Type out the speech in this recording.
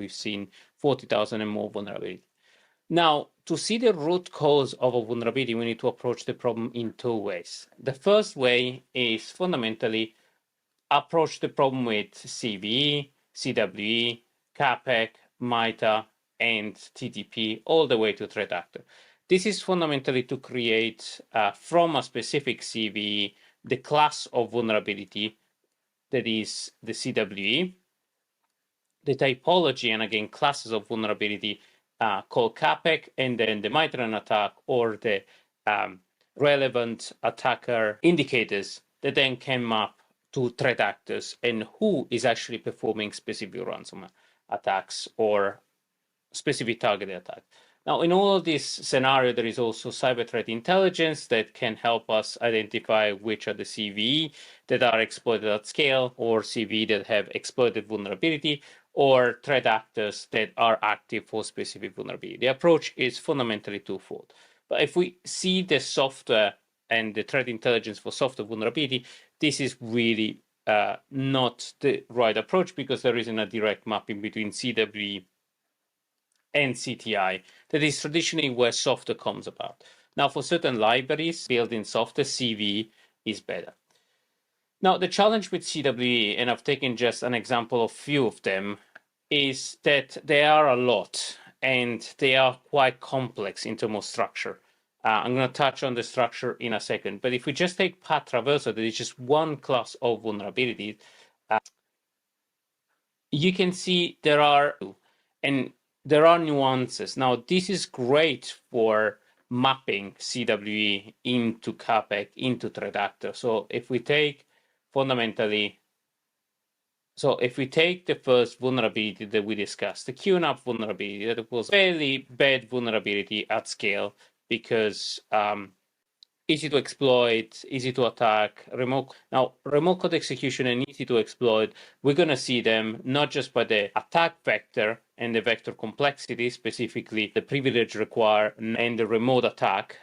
we've seen 40,000 and more vulnerability. Now, to see the root cause of a vulnerability, we need to approach the problem in two ways. The first way is fundamentally approach the problem with CVE, CWE, CAPEC, MITRE, and TTP, all the way to threat actor. This is fundamentally to create from a specific CVE the class of vulnerability that is the CWE, the typology, and again, classes of vulnerability called CAPEC, and then the MITRE attack or the relevant attacker indicators that then can map to threat actors and who is actually performing specific ransomware attacks or specific targeted attacks. Now, in all of this scenario, there is also cyber threat intelligence that can help us identify which are the CVE that are exploited at scale, or CVE that have exploited vulnerability, or threat actors that are active for specific vulnerability. The approach is fundamentally twofold. But if we see the software and the threat intelligence for software vulnerability, this is really not the right approach, because there isn't a direct mapping between CWE and CTI. That is traditionally where software comes about. Now, for certain libraries built in software, CVE is better. Now, the challenge with CWE, and I've taken just an example of few of them, is that there are a lot and they are quite complex in terms of structure. I'm going to touch on the structure in a second, but if we just take path traversal, that is just one class of vulnerabilities, you can see there are nuances. Now, this is great for mapping CWE into CAPEC, into threat actor. So if we take fundamentally, if we take the first vulnerability that we discussed, the QNAP vulnerability, that was fairly bad vulnerability at scale, because easy to exploit, easy to attack, remote code execution and easy to exploit, we're going to see them not just by the attack vector and the vector complexity, specifically the privilege required and the remote attack,